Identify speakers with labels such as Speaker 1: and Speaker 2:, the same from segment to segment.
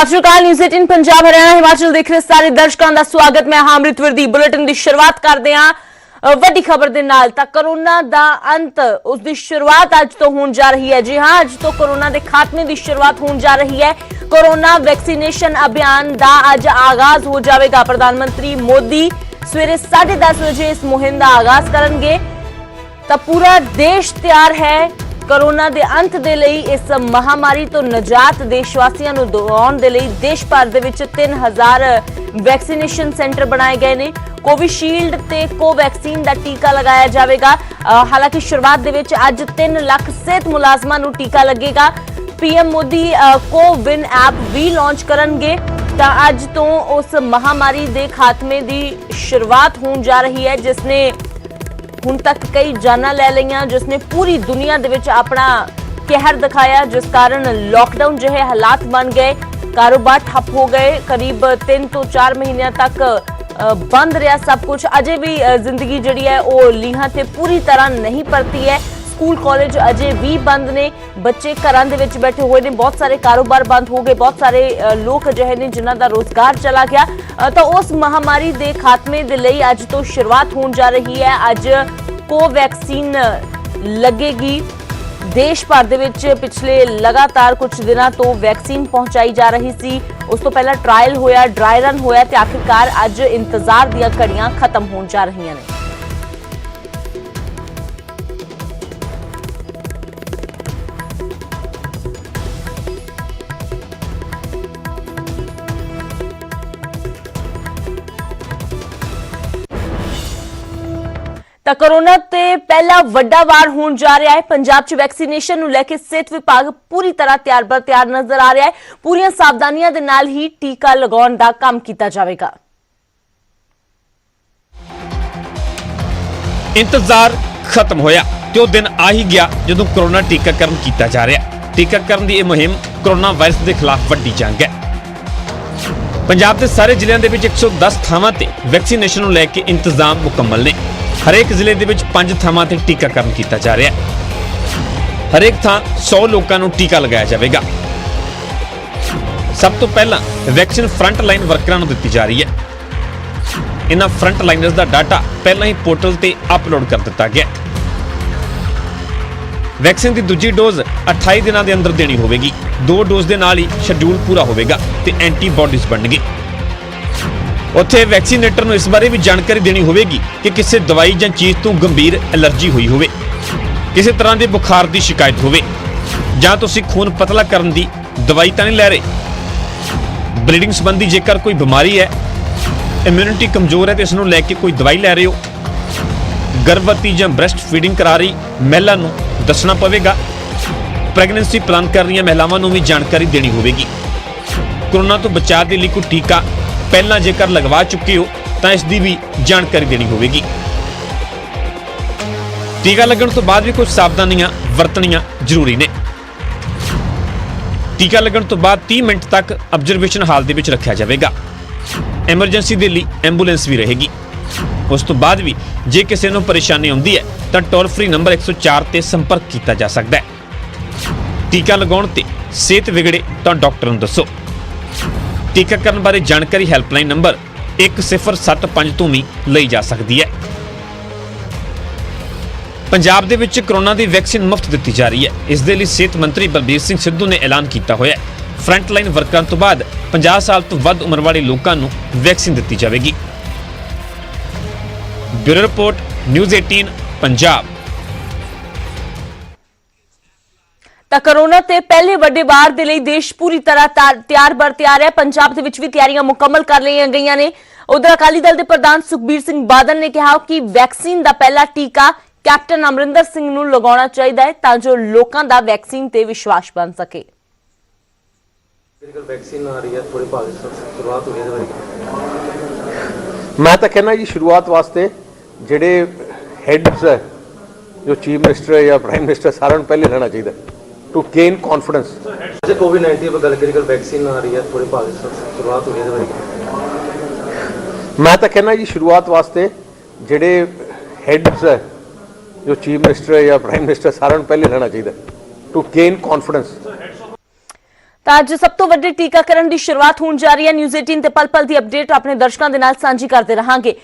Speaker 1: सत श्री अकाल। न्यूज़ 18 पंजाब हरियाणा हिमाचल देख रहे सारे दर्शकों का स्वागत। मैं हां अमृतवर दी बुलेटिन की शुरुआत करते हैं वड्डी खबर दे नाल। तां कोरोना दा अंत उसकी शुरुआत अज तो होने जा रही है। जी हां, अज तो कोरोना के खात्मे की शुरुआत होने जा रही है। कोरोना वैक्सीनेशन अभियान का अज आगाज हो जाएगा। प्रधानमंत्री मोदी सवेरे 10:30 बजे इस मुहिम का आगाज करेंगे। तो पूरा देश तैयार है कोरोना के अंत के लिए। इस महामारी तो निजात देशवासियों को दिलाउण दे लई देश भर दे विच 3000 वैक्सीनेशन सेंटर बनाए गए ने। कोविशील्ड ते कोवैक्सीन का टीका लगाया जाएगा। हालांकि शुरुआत दे विच अज 3 लाख सेहत मुलाजमां नूं टीका लगेगा। पीएम मोदी कोविन ऐप भी लॉन्च करेंगे। तो अज तो उस महामारी के खात्मे की शुरुआत होने जा रही है, जिसने हुण तक कई जाना ले लिया, जिसने पूरी दुनिया दे विच अपना कहर दिखाया, जिस कारण लॉकडाउन जो है हालात बन गए, कारोबार ठप हो गए। करीब 3 तो 4 महीनों तक बंद रहा सब कुछ। अजे भी जिंदगी जिहड़ी है वो लीहां ते पूरी तरह नहीं परती है। स्कूल कॉलेज अजे भी बंद ने, बच्चे घरां दे विच बैठे हुए ने, बहुत सारे कारोबार बंद हो गए, बहुत सारे लोग अजिहे ने जिन्हां दा रोजगार चला गया। तो उस महामारी के खात्मे के लिए अज तो शुरुआत होने जा रही है। अज कोवैक्सीन लगेगी। देश भर दे विच पिछले लगातार कुछ दिनों तो वैक्सीन पहुंचाई जा रही सी। उस तो पहला ट्रायल होया, ड्राई रन होया ते आखिरकार अज इंतजार दी घड़ियां खत्म होने जा रही ने। कोरोना ते पहला वड्डा वार होने जा रहा है। पंजाब च वैक्सीनेशन नूं लैके सेहत विभाग पूरी तरह तैयार बर तैयार नजर आ रहा है। पूरी सावधानियां दे नाल ही टीका लगाउण दा काम कीता जावेगा।
Speaker 2: इंतजार खत्म होया ते दिन आ ही गया जदों कोरोना टीकाकरण किया जा रहा। टीकाकरण की यह मुहिम कोरोना वायरस के खिलाफ वड्डी जंग है। पंजाब के सारे जिलों के 110 थावां ते वैक्सीनेशन नूं लैके इंतजाम मुकम्मल ने। हरेक जिले के 5 थावां ते टीकाकरण किया जा रहा है। हरेक थां 100 लोगों को टीका लगाया जाएगा। सब तो पहला वैक्सीन फ्रंट लाइन वर्करां नूं दित्ती जा रही है। इन्हां फ्रंट लाइनर्स का डाटा पहला ही पोर्टल ते अपलोड कर दिता गया। वैक्सीन की दूजी डोज 28 दिनों के अंदर देनी होगी। 2 डोज के नाल ही शेड्यूल पूरा होगा ते एंटीबॉडीज बनणगे। उत्थे वैक्सीनेटर नूं इस बारे भी जानकारी देनी होगी कि किसी दवाई या चीज़ तो गंभीर एलर्जी हुई हो, किसी तरह के बुखार की शिकायत हो, जां तुसीं खून पतला करने की दवाई तो नहीं लै रहे, ब्लीडिंग संबंधी जेकर कोई बीमारी है, इम्यूनिटी कमजोर है तो इसनूं लैके कोई दवाई लै रहे हो, गर्भवती या ब्रैसट फीडिंग करा रही महिला नूं दसना पवेगा, प्रैगनेंसी प्लान कर रही महिलावां नूं भी जानकारी देनी होगी। कोरोना तो बचाव के लिए कोई टीका पहला जेकर लगवा चुके हो तो इसकी भी जानकारी देनी होगी। टीका लगन तो बाद भी कुछ सावधानियां वरतनियां जरूरी ने। टीका लगन तो बाद 30 मिनट तक ऑब्जरवेशन हाल दे विच रखा जाएगा। एमरजेंसी के लिए एंबूलेंस भी रहेगी। उस तो बाद भी जे किसी को परेशानी आती है तो टोल फ्री नंबर 104 ते संपर्क किया जा सकता है। टीका लगाउण ते सेहत विगड़े तो डॉक्टर नूं दसो। टीकाकरण बारे जानकारी हैल्पलाइन नंबर 1075 तो भी ली जा सकती है। पंजाब दे विच कोरोना की वैक्सीन मुफ्त दी जा रही है। इस दे लई सेहत मंत्री बलबीर सिंह सिद्धू ने ऐलान किया होया है। फ्रंट लाइन वर्करां तो बाद 50 साल तो वध उम्र वाले लोगों को वैक्सीन दी जाएगी। Bureau report news 18 Punjab.
Speaker 1: Corona के पहले वड्डे वार के लिए देश पूरी तरह तैयार बर तैयार है। पंजाब के भी तैयारियां मुकम्मल कर लिया गई ने। उधर अकाली दल के प्रधान सुखबीर सिंह बादल ने कहा कि वैक्सीन का पहला टीका कैप्टन अमरिंदर सिंह नूं लगाउणा चाहिए है ताकि लोगों का वैक्सीन ते विश्वास बन सके।
Speaker 3: वैक्सीन आ रही है, थोड़ी शुरुआत हो रही है।
Speaker 4: मैं तो कहना जी शुरुआत वास्ते जेडे हेड्स है, जो चीफ मिनिस्टर है या प्राइम मिनिस्टर, सारे पहले लेना चाहिए टू गेन कॉन्फिडेंस।
Speaker 3: कोविड-19 पर गल करिए, वैक्सीन आ रही है, थोड़ी शुरुआत हो रही है।
Speaker 4: मैं तो कहना जी शुरुआत वास्ते जेडे हेड्स है, जो चीफ मिनिस्टर है या प्राइम मिनिस्टर, सारे पहले लेना चाहिए टू गेन कॉन्फिडेंस।
Speaker 1: ਤਾਂ ਅੱਜ ਸਭ ਤੋਂ ਵੱਡੇ ਟੀਕਾਕਰਨ ਦੀ ਸ਼ੁਰੂਆਤ ਹੋਣ ਜਾ ਰਹੀ ਹੈ। ਨਿਊਜ਼ 18 ਤੇ ਪਲ-ਪਲ ਦੀ ਅਪਡੇਟ ਆਪਣੇ ਦਰਸ਼ਕਾਂ ਦੇ ਨਾਲ ਸਾਂਝੀ ਕਰਦੇ ਰਹਾਂਗੇ।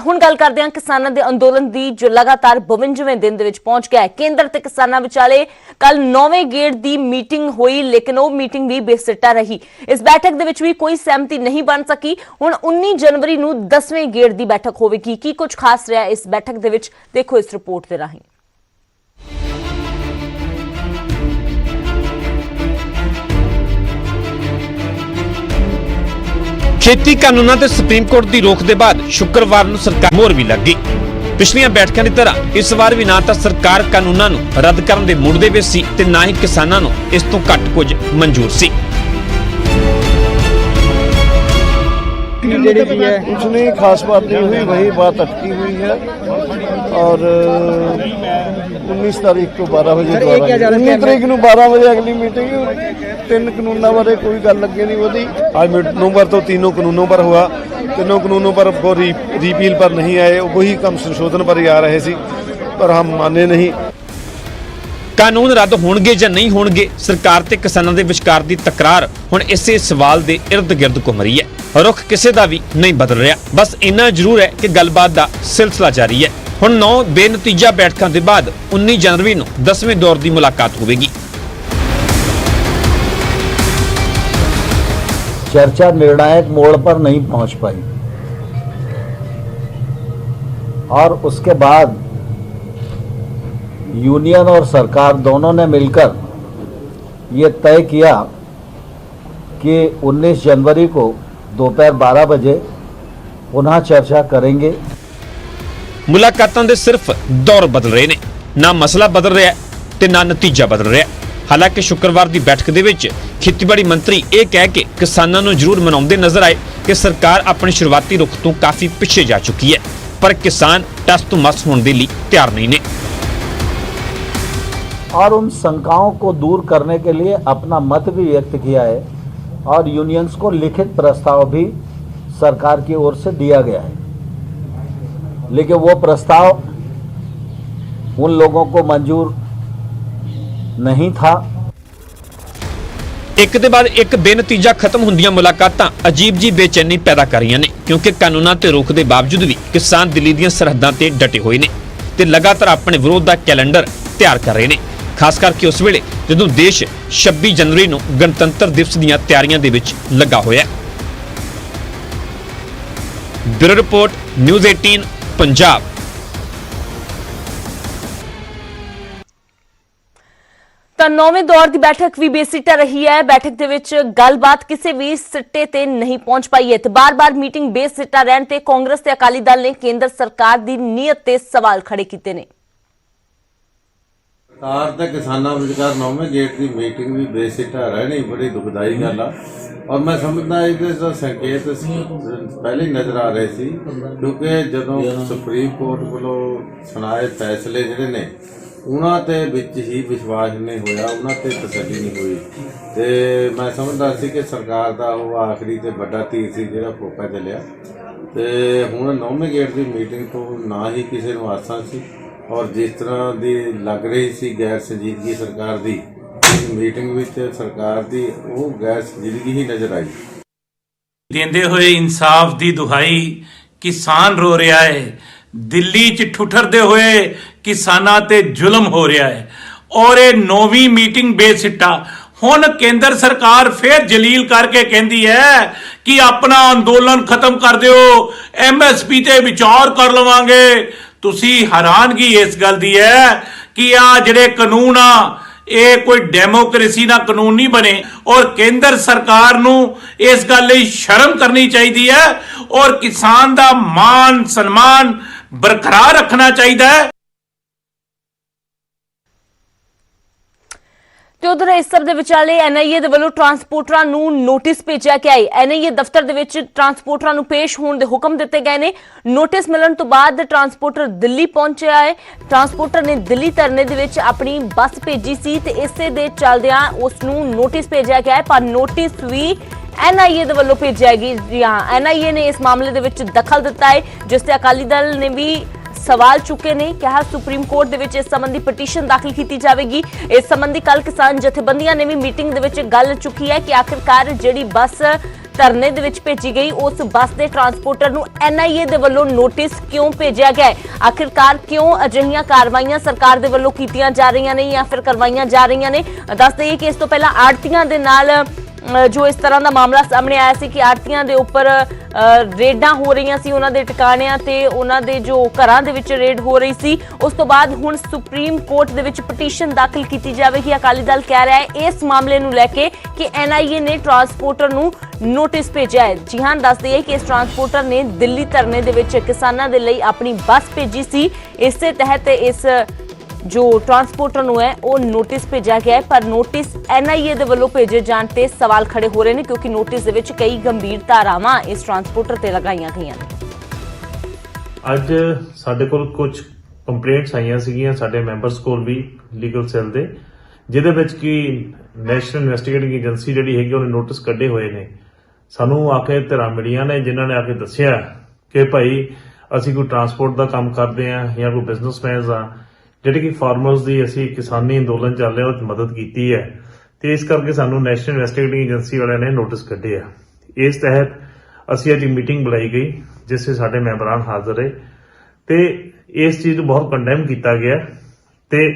Speaker 1: ਹੁਣ ਗੱਲ ਕਰਦੇ ਹਾਂ ਕਿਸਾਨਾਂ ਦੇ ਅੰਦੋਲਨ ਦੀ, ਜੋ ਲਗਾਤਾਰ 52ਵੇਂ ਦਿਨ ਦੇ ਵਿੱਚ ਪਹੁੰਚ ਗਿਆ ਹੈ। ਕੇਂਦਰ ਤੇ ਕਿਸਾਨਾਂ ਵਿਚਾਲੇ ਕੱਲ 9ਵੇਂ ਗੇੜ ਦੀ ਮੀਟਿੰਗ ਹੋਈ, ਲੇਕਿਨ ਉਹ ਮੀਟਿੰਗ ਵੀ ਬੇਸਿੱਟਾ ਰਹੀ। ਇਸ ਬੈਠਕ ਦੇ ਵਿੱਚ ਵੀ ਕੋਈ ਸਹਿਮਤੀ ਨਹੀਂ ਬਣ ਸਕੀ। ਹੁਣ 19 ਜਨਵਰੀ ਨੂੰ 10ਵੇਂ ਗੇੜ ਦੀ ਬੈਠਕ ਹੋਵੇਗੀ। ਕੀ ਕੁਝ ਖਾਸ ਰਿਹਾ ਇਸ ਬੈਠਕ ਦੇ ਵਿੱਚ, ਦੇਖੋ ਇਸ ਰਿਪੋਰਟ ਦੇ ਰਾਹੀਂ।
Speaker 2: ਖੇਤੀ ਕਾਨੂੰਨਾਂ ਤੇ ਸੁਪਰੀਮ ਕੋਰਟ ਦੀ ਰੋਕ ਦੇ ਬਾਅਦ ਸ਼ੁੱਕਰਵਾਰ ਨੂੰ ਸਰਕਾਰ ਮੋਹਰ ਵੀ ਲੱਗ ਗਈ। ਪਿਛਲੀਆਂ ਬੈਠਕਾਂ ਦੀ ਤਰ੍ਹਾਂ ਇਸ ਵਾਰ ਵੀ ਨਾ ਤਾਂ ਸਰਕਾਰ ਕਾਨੂੰਨਾਂ ਨੂੰ ਰੱਦ ਕਰਨ ਦੇ ਮੂਡ ਦੇ ਵਿੱਚ ਸੀ ਤੇ ਨਾ ਹੀ ਕਿਸਾਨਾਂ ਨੂੰ ਇਸ ਤੋਂ ਘੱਟ ਕੁਝ ਮਨਜ਼ੂਰ ਸੀ।
Speaker 5: कुछ नहीं खास बात नहीं हुई, वही बात अटकी हुई है और 19 तारीख को 12 बजे 19 तारीख ਨੂੰ 12 ਵਜੇ ਅਗਲੀ ਮੀਟਿੰਗ। 3 ਕਾਨੂੰਨਾਂ ਬਾਰੇ ਕੋਈ ਗੱਲ ਅੱਗੇ नहीं ਵਧੀ। आज नवंबर तो तीनों कानूनों पर हुआ, तीनों कानूनों पर वो रिपील पर नहीं आए, वही कम संशोधन पर ही आ रहे थे पर हम माने नहीं।
Speaker 2: ਕਾਨੂੰਨ ਰੱਦ ਹੋਣਗੇ ਜਾਂ ਨਹੀਂ ਹੋਣਗੇ, ਸਰਕਾਰ ਤੇ ਕਿਸਾਨਾਂ ਦੇ ਵਿਚਕਾਰ ਦੀ ਤਕਰਾਰ ਹੁਣ ਇਸੇ ਸਵਾਲ ਦੇ ਇਰਦ-ਗਿਰਦ ਘੁੰਮ ਰਹੀ ਹੈ। ਰੁਖ ਕਿਸੇ ਦਾ ਵੀ ਨਹੀਂ ਬਦਲ ਰਿਹਾ। ਬਸ ਇੰਨਾ ਜ਼ਰੂਰ ਹੈ ਕਿ ਗੱਲਬਾਤ ਦਾ ਸਿਲਸਿਲਾ ਜਾਰੀ ਹੈ। ਹੁਣ 9 ਬੇਨਤੀਜਾ ਬੈਠਕਾਂ ਦੇ ਬਾਅਦ 19 ਜਨਵਰੀ ਨੂੰ 10ਵੇਂ ਦੌਰ ਦੀ ਮੁਲਾਕਾਤ ਹੋਵੇਗੀ।
Speaker 6: चर्चा निर्णायक मोड़ पर नहीं पहुंच पाई और उसके बाद यूनियन और सरकार दोनों ने मिलकर ये तय किया कि 19 जनवरी को दोपहर 12 बजे पुनः चर्चा करेंगे।
Speaker 2: ਮੁਲਾਕਾਤਾਂ ਦੇ ਸਿਰਫ ਦੌਰ ਬਦਲ ਰਹੇ ਨੇ, ਨਾ ਮਸਲਾ ਬਦਲ ਰਿਹਾ ਤੇ ਨਾ ਨਤੀਜਾ ਬਦਲ ਰਿਹਾ। ਹਾਲਾਂਕਿ ਸ਼ੁੱਕਰਵਾਰ ਦੀ ਬੈਠਕ ਦੇ ਵਿੱਚ ਖੇਤੀਬਾੜੀ ਮੰਤਰੀ ਇਹ ਕਹਿ ਕੇ ਕਿਸਾਨਾਂ ਨੂੰ ਜ਼ਰੂਰ ਮਨਾਉਂਦੇ ਨਜ਼ਰ ਆਏ ਕਿ ਸਰਕਾਰ ਆਪਣੇ ਸ਼ੁਰੂਆਤੀ ਰੁਖ ਤੋਂ ਕਾਫੀ ਪਿੱਛੇ ਜਾ ਚੁੱਕੀ ਹੈ, ਪਰ ਕਿਸਾਨ ਟਸ ਤੋਂ ਮਸ ਹੋਣ ਦੇ ਲਈ ਤਿਆਰ ਨਹੀਂ ਨੇ।
Speaker 6: और उन शंकाओं को दूर करने के लिए अपना मत भी व्यक्त किया है और यूनियंस को लिखित प्रस्ताव भी सरकार की ओर से दिया गया है, लेकिन वो प्रस्ताव उन लोगों को मंजूर नहीं था।
Speaker 2: ਇੱਕ ਦੇ ਬਾਅਦ ਇੱਕ ਬੇਨਤੀਜਾ ਖਤਮ ਹੁੰਦੀਆਂ ਮੁਲਾਕਾਤਾਂ ਅਜੀਬ ਜੀ ਬੇਚੈਨੀ ਪੈਦਾ ਕਰ ਰਹੀਆਂ ਨੇ, ਕਿਉਂਕਿ ਕਾਨੂੰਨਾਂ ਤੇ ਰੋਕ ਦੇ ਬਾਵਜੂਦ ਵੀ ਕਿਸਾਨ ਦਿੱਲੀ ਦੀਆਂ ਸਰਹੱਦਾਂ ਤੇ ਡਟੇ ਹੋਏ ਨੇ ਤੇ ਲਗਾਤਾਰ ਆਪਣੇ ਵਿਰੋਧ ਦਾ ਕੈਲੰਡਰ ਤਿਆਰ ਕਰ ਰਹੇ ਨੇ, ਖਾਸ ਕਰਕੇ ਉਸ ਵੇਲੇ ਜਦੋਂ ਦੇਸ਼ 26 ਜਨਵਰੀ ਨੂੰ ਗਣਤੰਤਰ ਦਿਵਸ ਦੀਆਂ ਤਿਆਰੀਆਂ ਦੇ ਵਿੱਚ ਲੱਗਾ ਹੋਇਆ ਹੈ। Bureau report, news 18 Punjab.
Speaker 1: ਤਾਂ 9ਵੇਂ ਦੌਰ ਦੀ ਬੈਠਕ ਵੀ ਬੇਸਿੱਟਾ ਰਹੀ ਹੈ। ਬੈਠਕ ਦੇ ਵਿੱਚ ਗੱਲਬਾਤ ਕਿਸੇ ਵੀ ਸਿੱਟੇ ਤੇ ਨਹੀਂ ਪਹੁੰਚ ਪਾਈ ਹੈ ਤੇ ਬਾਰ-ਬਾਰ ਮੀਟਿੰਗ ਬੇਸਿੱਟਾ ਰਹਿਣ ਤੇ ਕਾਂਗਰਸ ਤੇ ਅਕਾਲੀ ਦਲ ਨੇ ਕੇਂਦਰ ਸਰਕਾਰ ਦੀ ਨੀਅਤ ਤੇ ਸਵਾਲ ਖੜੇ ਕੀਤੇ ਨੇ।
Speaker 7: ਸਰਕਾਰ ਤੇ ਕਿਸਾਨਾਂ ਵਿਚਕਾਰ 9ਵੇਂ ਗੇੜ ਦੀ ਮੀਟਿੰਗ ਵੀ ਬੇਸਿੱਟਾ ਰਹਿਣੀ ਬੜੀ ਦੁਖਦਾਈ ਗੱਲ ਆ ਔਰ ਮੈਂ ਸਮਝਦਾ ਇਹਦੇ ਦਾ ਸੰਕੇਤ ਪਹਿਲੇ ਨਜ਼ਰ ਆ ਰਹੇ ਸੀ, ਕਿਉਂਕਿ ਜਦੋਂ ਸੁਪਰੀਮ ਕੋਰਟ ਵੱਲੋਂ ਸੁਣਾਏ ਫੈਸਲੇ ਜਿਹੜੇ ਨੇ ਉਹਨਾਂ ਤੇ ਵਿੱਚ ਹੀ ਵਿਸ਼ਵਾਸ ਨਹੀਂ ਹੋਇਆ, ਉਹਨਾਂ ਤੇ ਤਸੱਲੀ ਨਹੀਂ ਹੋਈ ਤੇ ਮੈਂ ਸਮਝਦਾ ਸੀ ਕਿ ਸਰਕਾਰ ਦਾ ਉਹ ਆਖਰੀ ਤੇ ਵੱਡਾ ਤੀਰ ਸੀ ਜਿਹੜਾ ਫੋਕਾ ਚੱਲਿਆ ਤੇ ਹੁਣ 9ਵੇਂ ਗੇੜ ਦੀ ਮੀਟਿੰਗ ਤੋਂ ਨਾ ਹੀ ਕਿਸੇ ਨੂੰ ਆਸਾਂ ਸੀ ਔਰ ਜਿਸ ਤਰ੍ਹਾਂ ਦੀ ਲੱਗ ਰਹੀ ਸੀ ਗੈਰ ਸੰਜੀਦਗੀ ਸਰਕਾਰ ਦੀ, ਇਸ ਮੀਟਿੰਗ ਵਿੱਚ ਸਰਕਾਰ ਦੀ ਉਹ ਗੈਰ ਸੰਜੀਦਗੀ ਹੀ ਨਜ਼ਰ ਆਈ।
Speaker 8: ਦੇਂਦੇ ਹੋਏ ਇਨਸਾਫ ਦੀ ਦੁਹਾਈ, ਕਿਸਾਨ ਰੋ ਰਿਹਾ ਹੈ, ਦਿੱਲੀ 'ਚ ਠੁੱਠਰਦੇ ਹੋਏ ਕਿਸਾਨਾਂ ਤੇ ਜ਼ੁਲਮ ਹੋ ਰਿਹਾ ਹੈ ਔਰ ਇਹ 9ਵੀਂ ਮੀਟਿੰਗ ਬੇਸਿੱਟਾ। ਹੁਣ ਕੇਂਦਰ ਸਰਕਾਰ ਫੇਰ ਜਲੀਲ ਕਰਕੇ ਕਹਿੰਦੀ ਹੈ ਕਿ ਆਪਣਾ ਅੰਦੋਲਨ ਖਤਮ ਕਰ ਦਿਓ, MSP ਤੇ ਵਿਚਾਰ ਕਰ ਲਵਾਂਗੇ। ਤੁਸੀਂ ਹੈਰਾਨਗੀ ਇਸ ਗੱਲ ਦੀ ਹੈ ਕਿ ਆ ਜਿਹੜੇ ਕਾਨੂੰਨ ਆ ਇਹ ਕੋਈ ਡੈਮੋਕ੍ਰੇਸੀ ਦਾ ਕਾਨੂੰਨ ਨਹੀਂ ਬਣੇ ਔਰ ਕੇਂਦਰ ਸਰਕਾਰ ਨੂੰ ਇਸ ਗੱਲ ਲਈ ਸ਼ਰਮ ਕਰਨੀ ਚਾਹੀਦੀ ਹੈ ਔਰ ਕਿਸਾਨ ਦਾ ਮਾਨ ਸਨਮਾਨ ਬਰਕਰਾਰ ਰੱਖਣਾ ਚਾਹੀਦਾ ਹੈ।
Speaker 1: ਤੇ ਉਧਰ ਇਸ ਸਭ ਦੇ ਵਿਚਾਲੇ NIA ਦੇ ਵੱਲੋਂ ਟਰਾਂਸਪੋਰਟਰਾਂ ਨੂੰ ਨੋਟਿਸ ਭੇਜਿਆ ਗਿਆ ਹੈ। NIA ਦਫ਼ਤਰ ਦੇ ਵਿੱਚ ਟਰਾਂਸਪੋਰਟਰਾਂ ਨੂੰ ਪੇਸ਼ ਹੋਣ ਦੇ ਹੁਕਮ ਦਿੱਤੇ ਗਏ ਨੇ। ਨੋਟਿਸ ਮਿਲਣ ਤੋਂ ਬਾਅਦ ਟਰਾਂਸਪੋਰਟਰ ਦਿੱਲੀ ਪਹੁੰਚਿਆ ਹੈ। ਟਰਾਂਸਪੋਰਟਰ ਨੇ ਦਿੱਲੀ ਧਰਨੇ ਦੇ ਵਿੱਚ ਆਪਣੀ ਬੱਸ ਭੇਜੀ ਸੀ ਤੇ ਇਸੇ ਦੇ ਚੱਲਦਿਆਂ ਉਸ ਨੂੰ ਨੋਟਿਸ ਭੇਜਿਆ ਗਿਆ ਹੈ, ਪਰ ਨੋਟਿਸ ਵੀ NIA ਦੇ ਵੱਲੋਂ ਭੇਜਿਆ ਗਿਆ। ਜੀ ਹਾਂ, NIA ਨੇ ਇਸ ਮਾਮਲੇ ਦੇ ਵਿੱਚ ਦਖਲ ਦਿੱਤਾ ਹੈ, ਜਿਸ ਤੇ ਅਕਾਲੀ ਦਲ ਨੇ ਵੀ ਸਵਾਲ ਚੁੱਕੇ ਨੇ। ਕਿਹਾ ਸੁਪਰੀਮ ਕੋਰਟ ਦੇ ਵਿੱਚ ਇਸ ਸੰਬੰਧੀ ਪਟੀਸ਼ਨ ਦਾਖਲ ਕੀਤੀ ਜਾਵੇਗੀ। ਇਸ ਸੰਬੰਧੀ ਕੱਲ ਕਿਸਾਨ ਜਥੇਬੰਦੀਆਂ ਨੇ ਵੀ ਮੀਟਿੰਗ ਦੇ ਵਿੱਚ ਗੱਲ ਚੁੱਕੀ ਹੈ ਕਿ ਆਖਿਰਕਾਰ ਜਿਹੜੀ ਬੱਸ ਧਰਨੇ ਦੇ ਵਿੱਚ ਭੇਜੀ ਗਈ ਉਸ ਬੱਸ ਦੇ ਟਰਾਂਸਪੋਰਟਰ ਨੂੰ NIA ਦੇ ਵੱਲੋਂ ਨੋਟਿਸ ਕਿਉਂ ਭੇਜਿਆ ਗਿਆ ਹੈ। ਆਖਿਰਕਾਰ ਕਿਉਂ ਅਜਿਹੀਆਂ ਕਾਰਵਾਈਆਂ ਸਰਕਾਰ ਦੇ ਵੱਲੋਂ ਕੀਤੀਆਂ ਜਾ ਰਹੀਆਂ ਨੇ ਜਾਂ ਫਿਰ ਕਰਵਾਈਆਂ ਜਾ ਰਹੀਆਂ ਨੇ। ਦੱਸ ਦਈਏ ਕਿ ਇਸ ਤੋਂ ਪਹਿਲਾਂ ਆੜਤੀਆਂ ਦੇ ਨਾਲ ਜੋ ਇਸ ਤਰ੍ਹਾਂ ਦਾ ਮਾਮਲਾ ਸਾਹਮਣੇ ਆਇਆ ਸੀ ਕਿ ਆੜਤੀਆਂ ਦੇ ਉੱਪਰ ਰੇਡਾਂ ਹੋ ਰਹੀਆਂ ਸੀ, ਉਹਨਾਂ ਦੇ ਟਿਕਾਣਿਆਂ ਤੇ ਉਹਨਾਂ ਦੇ ਜੋ ਘਰਾਂ ਦੇ ਵਿੱਚ ਰੇਡ ਹੋ ਰਹੀ ਸੀ। ਉਸ ਤੋਂ ਬਾਅਦ ਹੁਣ ਸੁਪਰੀਮ ਕੋਰਟ ਦੇ ਵਿੱਚ ਪਟੀਸ਼ਨ ਦਾਖਲ ਕੀਤੀ ਜਾਵੇਗੀ। ਅਕਾਲੀ ਦਲ ਕਹਿ ਰਿਹਾ ਹੈ ਇਸ ਮਾਮਲੇ ਨੂੰ ਲੈ ਕੇ ਕਿ NIA ਨੇ ਟਰਾਂਸਪੋਰਟਰ ਨੂੰ ਨੋਟਿਸ ਭੇਜਿਆ ਹੈ। ਜੀ ਹਾਂ, ਦੱਸ ਦਈਏ ਕਿ ਇਸ ਟਰਾਂਸਪੋਰਟਰ ਨੇ ਦਿੱਲੀ ਧਰਨੇ ਦੇ ਵਿੱਚ ਕਿਸਾਨਾਂ ਦੇ ਲਈ ਆਪਣੀ ਬੱਸ ਭੇਜੀ ਸੀ। ਇਸੇ ਤਹਿਤ ਇਸ ਜੋ ਟਰਾਂਸਪੋਰਟਰ ਨੂੰ ਹੈ ਉਹ ਨੋਟਿਸ ਭੇਜਿਆ ਗਿਆ ਹੈ, ਪਰ ਨੋਟਿਸ NIA ਦੇ ਵੱਲੋਂ ਭੇਜੇ ਜਾਣ ਤੇ ਸਵਾਲ ਖੜੇ ਹੋ ਰਹੇ ਨੇ ਕਿਉਂਕਿ ਨੋਟਿਸ ਦੇ ਵਿੱਚ ਕਈ ਗੰਭੀਰ ਧਾਰਾਵਾਂ ਇਸ ਟਰਾਂਸਪੋਰਟਰ ਤੇ ਲਗਾਈਆਂ ਗਈਆਂ ਨੇ।
Speaker 9: ਅੱਜ ਸਾਡੇ ਕੋਲ ਕੁਝ ਕੰਪਲੇਂਟਸ ਆਈਆਂ ਸੀਗੀਆਂ ਸਾਡੇ ਮੈਂਬਰਸ ਕੋਲ ਵੀ ਲੀਗਲ ਸੈੱਲ ਦੇ, ਜਿਹਦੇ ਵਿੱਚ ਕਿ ਨੈਸ਼ਨਲ ਇਨਵੈਸਟੀਗੇਟਿੰਗ ਏਜੰਸੀ ਜਿਹੜੀ ਹੈਗੀ ਉਹਨੇ ਨੋਟਿਸ ਕੱਢੇ ਹੋਏ ਨੇ। ਸਾਨੂੰ ਆ ਕੇ ਧਿਰਾਂ ਮਿਲੀਆਂ ਨੇ ਜਿਨ੍ਹਾਂ ਨੇ ਆ ਕੇ ਦੱਸਿਆ ਕਿ ਭਾਈ ਅਸੀਂ ਕੋਈ ਟਰਾਂਸਪੋਰਟ ਦਾ ਕੰਮ ਕਰਦੇ ਆ ਜਾਂ ਕੋਈ ਬਿਜ਼ਨਸਮੈਨਸ ਆ ਜਿਹੜੇ ਕਿ ਫਾਰਮਰਸ ਦੀ ਅਸੀਂ ਕਿਸਾਨੀ ਅੰਦੋਲਨ ਚੱਲ ਰਿਹਾ ਉਹ 'ਚ ਮਦਦ ਕੀਤੀ ਹੈ, ਤੇ ਇਸ ਕਰਕੇ ਸਾਨੂੰ ਨੈਸ਼ਨਲ ਇਨਵੈਸਟੀਗੇਟਿੰਗ ਏਜੰਸੀ ਵਾਲਿਆਂ ਨੇ ਨੋਟਿਸ ਕੱਢੇ ਆ। ਇਸ ਤਹਿਤ ਅਸੀਂ ਅੱਜ ਮੀਟਿੰਗ ਬੁਲਾਈ ਗਈ ਜਿਸ 'ਚ ਸਾਡੇ ਮੈਂਬਰਾਂ ਹਾਜ਼ਰ ਰਹੇ ਤੇ ਇਸ ਚੀਜ਼ ਨੂੰ ਬਹੁਤ ਕੰਡੈਮ ਕੀਤਾ ਗਿਆ ਤੇ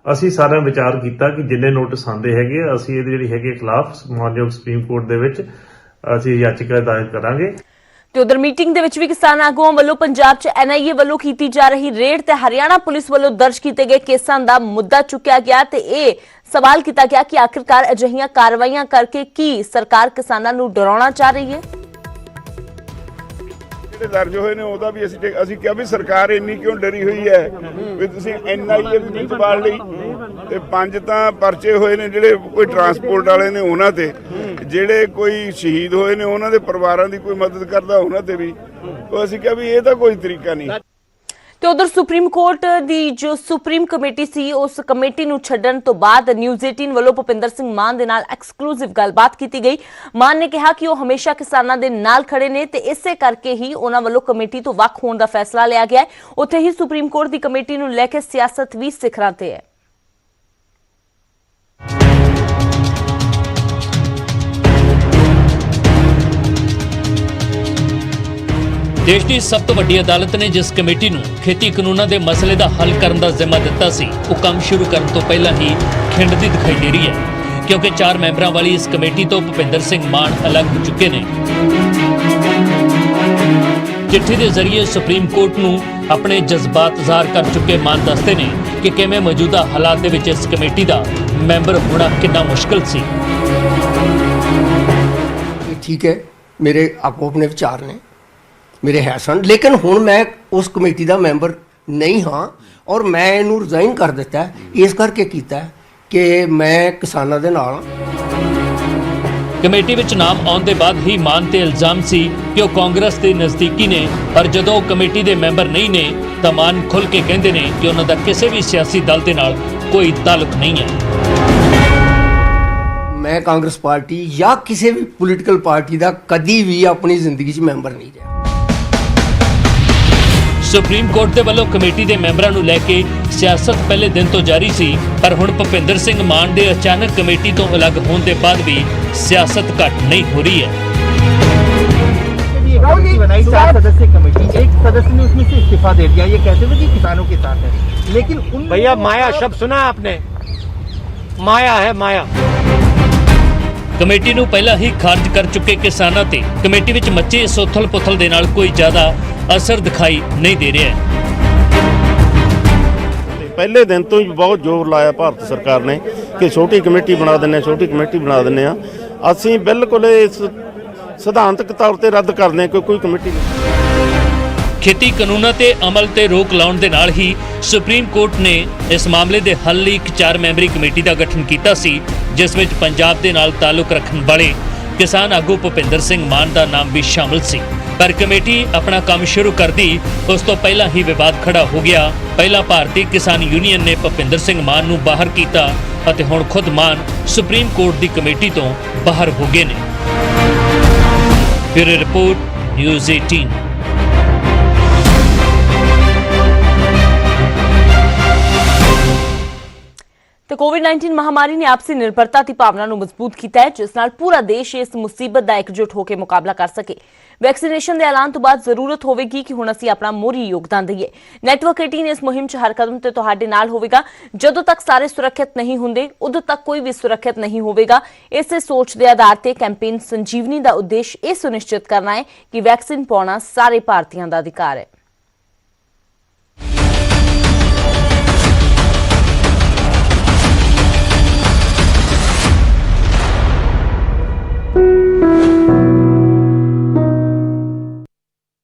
Speaker 9: ਅਸੀਂ ਸਾਰਿਆਂ ਵਿਚਾਰ ਕੀਤਾ ਕਿ ਜਿੰਨੇ ਨੋਟਿਸ ਆਉਂਦੇ ਹੈਗੇ ਅਸੀਂ ਇਹਦੇ ਜਿਹੜੀ ਹੈਗੇ ਖਿਲਾਫ ਮਾਨਯੋਗ ਸੁਪਰੀਮ ਕੋਰਟ ਦੇ ਵਿੱਚ ਅਸੀਂ ਯਾਚਿਕਾ ਦਾਇਰ ਕਰਾਂਗੇ।
Speaker 1: ਤੇ ਉਧਰ ਮੀਟਿੰਗ ਦੇ ਵਿੱਚ ਵੀ ਕਿਸਾਨ ਆਗੂਆਂ ਵੱਲੋਂ ਪੰਜਾਬ 'ਚ NIA ਵੱਲੋਂ ਕੀਤੀ ਜਾ ਰਹੀ ਰੇਡ ਤੇ ਹਰਿਆਣਾ ਪੁਲਿਸ ਵੱਲੋਂ ਦਰਜ ਕੀਤੇ ਗਏ ਕੇਸਾਂ ਦਾ ਮੁੱਦਾ ਚੁੱਕਿਆ ਗਿਆ ਤੇ ਇਹ ਸਵਾਲ ਕੀਤਾ ਗਿਆ ਕਿ ਆਖਿਰਕਾਰ ਅਜਿਹੀਆਂ ਕਾਰਵਾਈਆਂ ਕਰਕੇ ਕੀ ਸਰਕਾਰ ਕਿਸਾਨਾਂ ਨੂੰ ਡਰਾਉਣਾ ਚਾਹ ਰਹੀ ਹੈ।
Speaker 10: ਜਿਹੜੇ ਦਰਜ ਹੋਏ ਨੇ ਉਹਦਾ ਵੀ ਅਸੀਂ ਕਿਹਾ ਵੀ ਸਰਕਾਰ ਇੰਨੀ ਕਿਉਂ ਡਰੀ ਹੋਈ ਹੈ ਵੀ ਤੁਸੀਂ NIA ਦੀ ਨੀਤ ਪਾਲ ਲਈ ਤੇ 5 ਤਾਂ ਪਰਚੇ ਹੋਏ ਨੇ ਜਿਹੜੇ ਕੋਈ ਟਰਾਂਸਪੋਰਟ ਵਾਲੇ ਨੇ ਉਹਨਾਂ ਤੇ, ਜਿਹੜੇ ਕੋਈ ਸ਼ਹੀਦ ਹੋਏ ਨੇ ਉਹਨਾਂ ਦੇ ਪਰਿਵਾਰਾਂ ਦੀ ਕੋਈ ਮਦਦ ਕਰਦਾ ਉਹਨਾਂ ਤੇ ਵੀ। ਉਹ ਅਸੀਂ ਕਿਹਾ ਵੀ ਇਹ ਤਾਂ ਕੋਈ ਤਰੀਕਾ ਨਹੀਂ।
Speaker 1: ਤੇ ਉਧਰ ਸੁਪਰੀਮ ਕੋਰਟ ਦੀ ਜੋ ਸੁਪਰੀਮ ਕਮੇਟੀ ਸੀ ਉਸ ਕਮੇਟੀ ਨੂੰ ਛੱਡਣ ਤੋਂ ਬਾਅਦ ਨਿਊਜ਼ 18 ਵੱਲੋਂ ਭੁਪਿੰਦਰ ਸਿੰਘ ਮਾਨ ਦੇ ਨਾਲ ਐਕਸਕਲੂਸਿਵ ਗੱਲਬਾਤ ਕੀਤੀ ਗਈ। ਮਾਨ ਨੇ ਕਿਹਾ ਕਿ ਉਹ ਹਮੇਸ਼ਾ ਕਿਸਾਨਾਂ ਦੇ ਨਾਲ ਖੜੇ ਨੇ ਤੇ ਇਸੇ ਕਰਕੇ ਹੀ ਉਹਨਾਂ ਵੱਲੋਂ ਕਮੇਟੀ ਤੋਂ ਵੱਖ ਹੋਣ ਦਾ ਫੈਸਲਾ ਲਿਆ ਗਿਆ ਹੈ। ਉੱਥੇ ਹੀ ਸੁਪਰੀਮ ਕੋਰਟ ਦੀ ਕਮੇਟੀ ਨੂੰ ਲੈ ਕੇ ਸਿਆਸਤ ਵੀ ਸਿਖਰਾਂ ਤੇ ਹੈ।
Speaker 11: ਦੇਸ਼ ਦੀ ਸਭ ਤੋਂ ਵੱਡੀ ਅਦਾਲਤ ਨੇ ਜਿਸ ਕਮੇਟੀ ਨੂੰ ਖੇਤੀ ਕਾਨੂੰਨਾਂ ਦੇ ਮਸਲੇ ਦਾ ਹੱਲ ਕਰਨ ਦਾ ਜ਼ਿੰਮਾ ਦਿੱਤਾ ਸੀ ਉਹ ਕੰਮ ਸ਼ੁਰੂ ਕਰਨ ਤੋਂ ਪਹਿਲਾਂ ਹੀ ਖਿੰਡਦੀ ਦਿਖਾਈ ਦੇ ਰਹੀ ਹੈ ਕਿਉਂਕਿ 4 ਮੈਂਬਰਾਂ ਵਾਲੀ ਇਸ ਕਮੇਟੀ ਤੋਂ ਭੁਪਿੰਦਰ ਸਿੰਘ ਮਾਨ ਅਲੱਗ ਹੋ ਚੁੱਕੇ ਨੇ। ਚਿੱਠੀ ਦੇ ਜ਼ਰੀਏ ਸੁਪਰੀਮ ਕੋਰਟ ਨੂੰ ਆਪਣੇ ਜਜ਼ਬਾਤ ਜ਼ਾਹਰ ਕਰ ਚੁੱਕੇ ਮਾਨ ਦੱਸਦੇ ਨੇ ਕਿ ਕਿਵੇਂ ਮੌਜੂਦਾ ਹਾਲਾਤ ਦੇ ਵਿੱਚ ਇਸ ਕਮੇਟੀ ਦਾ ਮੈਂਬਰ ਹੋਣਾ ਕਿੰਨਾ ਮੁਸ਼ਕਲ ਸੀ।
Speaker 12: ਠੀਕ ਹੈ, ਮੇਰੇ ਆਪੋ ਆਪਣੇ ਵਿਚਾਰ ਨੇ, ਮੇਰੇ ਹੈ ਸਨ, ਲੇਕਿਨ ਹੁਣ ਮੈਂ ਉਸ ਕਮੇਟੀ ਦਾ ਮੈਂਬਰ ਨਹੀਂ ਹਾਂ ਔਰ ਮੈਂ ਇਹਨੂੰ ਰਿਜ਼ਾਈਨ ਕਰ ਦਿੱਤਾ। ਇਸ ਕਰਕੇ ਕੀਤਾ ਕਿ ਮੈਂ ਕਿਸਾਨਾਂ ਦੇ ਨਾਲ ਹਾਂ।
Speaker 11: ਕਮੇਟੀ ਵਿੱਚ ਨਾਮ ਆਉਣ ਦੇ ਬਾਅਦ ਹੀ ਮਾਨ ਤੇ ਇਲਜ਼ਾਮ ਸੀ ਕਿ ਉਹ ਕਾਂਗਰਸ ਦੇ ਨਜ਼ਦੀਕੀ ਨੇ, ਪਰ ਜਦੋਂ ਉਹ ਕਮੇਟੀ ਦੇ ਮੈਂਬਰ ਨਹੀਂ ਨੇ ਤਾਂ ਮਾਨ ਖੁੱਲ੍ਹ ਕੇ ਕਹਿੰਦੇ ਨੇ ਕਿ ਉਹਨਾਂ ਦਾ ਕਿਸੇ ਵੀ ਸਿਆਸੀ ਦਲ ਦੇ ਨਾਲ ਕੋਈ ਤਾਲੁਕ ਨਹੀਂ ਹੈ।
Speaker 12: ਮੈਂ ਕਾਂਗਰਸ ਪਾਰਟੀ ਜਾਂ ਕਿਸੇ ਵੀ ਪੋਲੀਟੀਕਲ ਪਾਰਟੀ ਦਾ ਕਦੀ ਵੀ ਆਪਣੀ ਜ਼ਿੰਦਗੀ 'ਚ ਮੈਂਬਰ ਨਹੀਂ ਰਿਹਾ।
Speaker 11: ਸੁਪਰੀਮ ਕੋਰਟ ਦੇ ਵੱਲੋਂ ਕਮੇਟੀ ਦੇ ਮੈਂਬਰਾਂ ਨੂੰ ਲੈ ਕੇ ਸਿਆਸਤ ਪਹਿਲੇ ਦਿਨ ਤੋਂ ਜਾਰੀ ਸੀ, ਪਰ ਹੁਣ ਭੁਪਿੰਦਰ ਸਿੰਘ ਮਾਨ ਦੇ ਅਚਾਨਕ ਕਮੇਟੀ ਤੋਂ ਅਲੱਗ ਹੋਣ ਦੇ ਬਾਅਦ ਵੀ ਸਿਆਸਤ ਘੱਟ ਨਹੀਂ ਹੋ ਰਹੀ ਹੈ।
Speaker 13: बनाई 4 सदस्य कमेटी, एक सदस्य ने उसमें से इस्तीफा दे दिया, ये कहते हुए कि किसानों के साथ है, लेकिन उन
Speaker 14: भैया माया शब्द सुना आपने, माया है माया।
Speaker 11: ਕਮੇਟੀ ਨੂੰ ਪਹਿਲਾਂ ਹੀ ਖਾਰਜ ਕਰ ਚੁੱਕੇ ਕਿਸਾਨਾਂ ਤੇ ਕਮੇਟੀ ਵਿੱਚ ਮੱਚੇ ਇਸ ਉਥਲ-ਪੁਥਲ ਦੇ ਨਾਲ ਕੋਈ ਜ਼ਿਆਦਾ ਅਸਰ ਦਿਖਾਈ ਨਹੀਂ ਦੇ ਰਿਹਾ ਹੈ।
Speaker 15: ਪਹਿਲੇ ਦਿਨ ਤੋਂ ਹੀ ਬਹੁਤ ਜ਼ੋਰ ਲਾਇਆ ਭਾਰਤ ਸਰਕਾਰ ਨੇ ਕਿ ਛੋਟੀ ਕਮੇਟੀ ਬਣਾ ਦਿੰਨੇ, ਛੋਟੀ ਕਮੇਟੀ ਬਣਾ ਦਿੰਨੇ ਆ। ਅਸੀਂ ਬਿਲਕੁਲ ਇਸ ਸਿਧਾਂਤਕ ਤੌਰ ਤੇ ਰੱਦ ਕਰਦੇ ਕਿ ਕੋਈ ਕਮੇਟੀ ਨਹੀਂ।
Speaker 11: ਖੇਤੀ ਕਾਨੂੰਨਾਂ ਤੇ ਅਮਲ ਤੇ ਰੋਕ ਲਾਉਣ ਦੇ ਨਾਲ ਹੀ ਸੁਪਰੀਮ ਕੋਰਟ ਨੇ ਇਸ ਮਾਮਲੇ ਦੇ ਹੱਲ ਲਈ ਇੱਕ 4 ਮੈਂਬਰੀ ਕਮੇਟੀ ਦਾ ਗਠਨ ਕੀਤਾ ਸੀ, ਜਿਸ ਵਿੱਚ ਪੰਜਾਬ ਦੇ ਨਾਲ ਤਾਲੁਕ ਰੱਖਣ ਵਾਲੇ ਕਿਸਾਨ ਆਗੂ ਭੁਪਿੰਦਰ ਸਿੰਘ ਮਾਨ ਦਾ ਨਾਮ ਵੀ ਸ਼ਾਮਲ ਸੀ। ਪਰ ਕਮੇਟੀ ਆਪਣਾ ਕੰਮ ਸ਼ੁਰੂ ਕਰਦੀ ਉਸ ਤੋਂ ਪਹਿਲਾਂ ਹੀ ਵਿਵਾਦ ਖੜਾ ਹੋ ਗਿਆ। ਪਹਿਲਾਂ ਭਾਰਤੀ ਕਿਸਾਨ ਯੂਨੀਅਨ ਨੇ ਭੁਪਿੰਦਰ ਸਿੰਘ ਮਾਨ ਨੂੰ ਬਾਹਰ ਕੀਤਾ ਅਤੇ ਹੁਣ ਖੁਦ ਮਾਨ ਸੁਪਰੀਮ ਕੋਰਟ ਦੀ ਕਮੇਟੀ ਤੋਂ ਬਾਹਰ ਹੋ ਗਏ ਨੇ। Bureau report, news 18।
Speaker 1: ਤੇ ਕੋਵਿਡ-19 ਮਹਾਮਾਰੀ ਨੇ ਆਪਸੀ ਨਿਰਭਰਤਾ ਦੀ ਭਾਵਨਾ ਨੂੰ ਮਜ਼ਬੂਤ ਕੀਤਾ ਹੈ, ਜਿਸ ਨਾਲ ਪੂਰਾ ਦੇਸ਼ ਇਸ ਮੁਸੀਬਤ ਦਾ ਇਕਜੁੱਟ ਹੋ ਕੇ ਮੁਕਾਬਲਾ ਕਰ ਸਕੇ। ਵੈਕਸੀਨੇਸ਼ਨ ਦੇ ਐਲਾਨ ਤੋਂ ਬਾਅਦ ਜ਼ਰੂਰਤ ਹੋਵੇਗੀ ਕਿ ਹੁਣ ਅਸੀਂ ਆਪਣਾ ਮੋਹਰੀ ਯੋਗਦਾਨ ਦਈਏ। ਨੈਟਵਰਕ 18 ਇਸ ਮੁਹਿੰਮ 'ਚ ਹਰ ਕਦਮ ਤੇ ਤੁਹਾਡੇ ਨਾਲ ਹੋਵੇਗਾ। ਜਦੋਂ ਤੱਕ ਸਾਰੇ ਸੁਰੱਖਿਅਤ ਨਹੀਂ ਹੁੰਦੇ, ਉਦੋਂ ਤੱਕ ਕੋਈ ਵੀ ਸੁਰੱਖਿਅਤ ਨਹੀਂ ਹੋਵੇਗਾ। ਇਸੇ ਸੋਚ ਦੇ ਆਧਾਰ ਤੇ ਕੈਂਪੇਨ ਸੰਜੀਵਨੀ ਦਾ ਉਦੇਸ਼ ਇਹ ਸੁਨਿਸ਼ਚਿਤ ਕਰਨਾ ਹੈ ਕਿ ਵੈਕਸੀਨ ਪਾਉਣਾ ਸਾਰੇ ਭਾਰਤੀਆਂ ਦਾ ਅਧਿਕਾਰ ਹੈ।